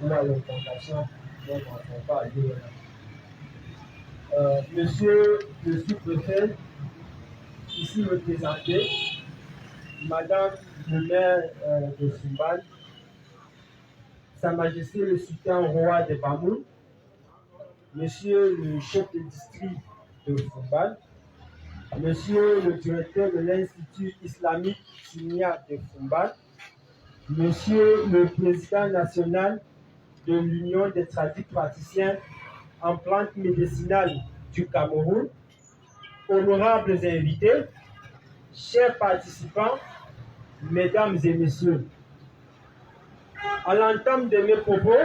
ou à leur fondation dont on va parler. Monsieur le sous-préfet, ici représenté, Madame le maire de Foumban, Sa Majesté le sultan roi de Bamoun, Monsieur le chef de district de Foumban, Monsieur le directeur de l'Institut islamique Signia de Foumban, Monsieur le président national de l'Union des tradipraticiens en plantes médicinales du Cameroun, honorables invités, chers participants, mesdames et messieurs, à l'entame de mes propos,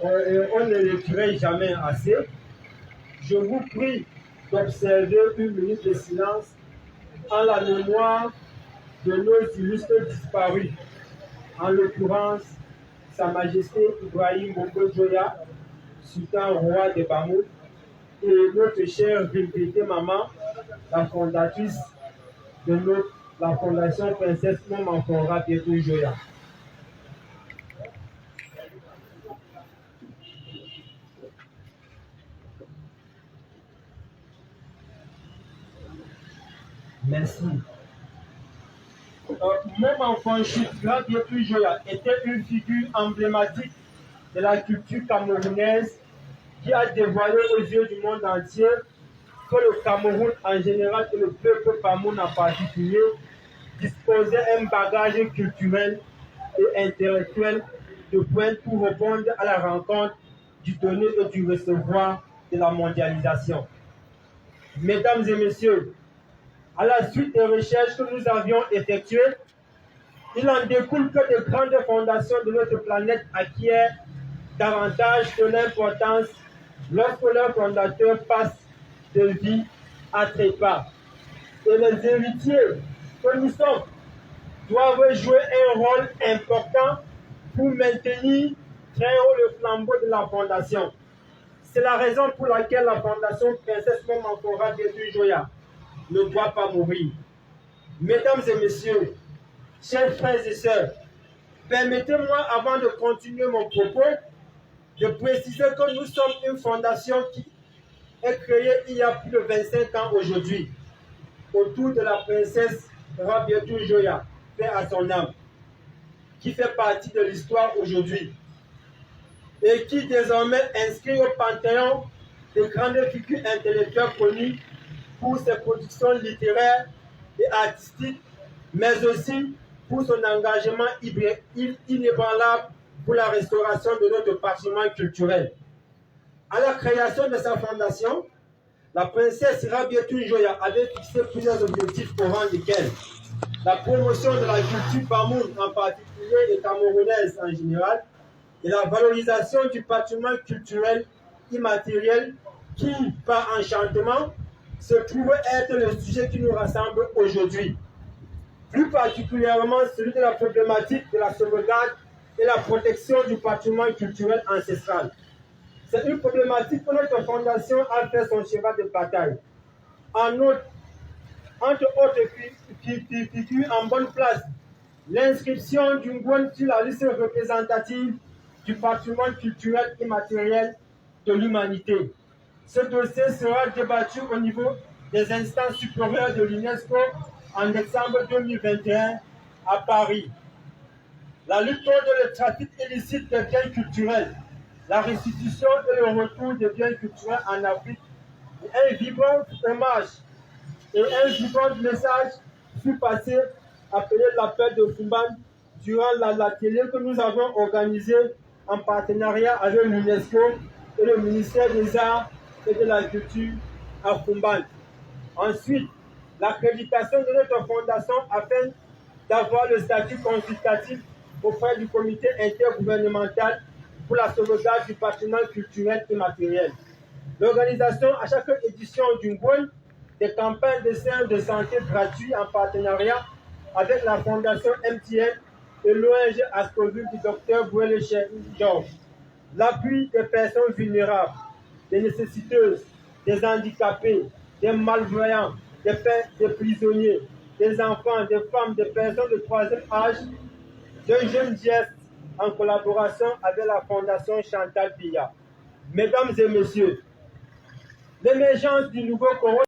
on ne le dirait jamais assez, je vous prie d'observer une minute de silence en la mémoire de nos illustres disparus, en l'occurrence Sa Majesté Ibrahim Bongo Joya, sultan roi de Bamoun, et notre chère regrettée maman, la fondatrice de la fondation Princesse Maman-Fora Pietou Joya. Merci. Même enfant chute, Grand Pietou Joya était une figure emblématique de la culture camerounaise qui a dévoilé aux yeux du monde entier que le Cameroun en général et le peuple Bamoun en particulier disposait d'un bagage culturel et intellectuel de pointe pour répondre à la rencontre du donner et du recevoir de la mondialisation. Mesdames et messieurs, à la suite des recherches que nous avions effectuées, il en découle que de grandes fondations de notre planète acquièrent davantage de l'importance lorsque leurs fondateurs passent de vie à trépas. Et les héritiers que nous sommes doivent jouer un rôle important pour maintenir très haut le flambeau de la fondation. C'est la raison pour laquelle la fondation Princesse Maman-Fora Pietou Joya ne doit pas mourir. Mesdames et messieurs, chers frères et sœurs, permettez-moi, avant de continuer mon propos, de préciser que nous sommes une fondation qui est créée il y a plus de 25 ans aujourd'hui, autour de la princesse Pietou Joya, paix à son âme, qui fait partie de l'histoire aujourd'hui, et qui désormais inscrit au panthéon des grandes figures intellectuelles connues pour ses productions littéraires et artistiques, mais aussi pour son engagement inébranlable pour la restauration de notre patrimoine culturel. À la création de sa fondation, la princesse Pietou Joya avait fixé plusieurs objectifs au rang desquels la promotion de la culture Bamoun en particulier et camerounaise en général, et la valorisation du patrimoine culturel immatériel qui, par enchantement, se trouve être le sujet qui nous rassemble aujourd'hui. Plus particulièrement celui de la problématique de la sauvegarde et la protection du patrimoine culturel ancestral. C'est une problématique que notre fondation a fait son cheval de bataille. Entre autres figures en bonne place, l'inscription du Ngouane sur la liste représentative du patrimoine culturel immatériel de l'humanité. Ce dossier sera débattu au niveau des instances supérieures de l'UNESCO en décembre 2021 à Paris. La lutte contre le trafic illicite des biens culturels, la restitution et le retour des biens culturels en Afrique, un vibrant hommage et un vibrant message fut passé appelé l'appel de Foumban durant l'atelier que nous avons organisé en partenariat avec l'UNESCO et le ministère des Arts et de la Culture à Foumban. Ensuite, l'accréditation de notre fondation afin d'avoir le statut consultatif auprès du comité intergouvernemental pour la sauvegarde du patrimoine culturel immatériel. L'organisation à chaque édition du Ngouane des campagnes de soins de santé gratuits en partenariat avec la fondation MTN et l'ONG Ascoville du Dr Bouele Georges. L'appui des personnes vulnérables, des nécessiteuses, des handicapés, des malvoyants, des prisonniers, des enfants, des femmes, des personnes de troisième âge, d'un jeune geste en collaboration avec la Fondation Chantal Biya. Mesdames et messieurs, l'émergence du nouveau coronavirus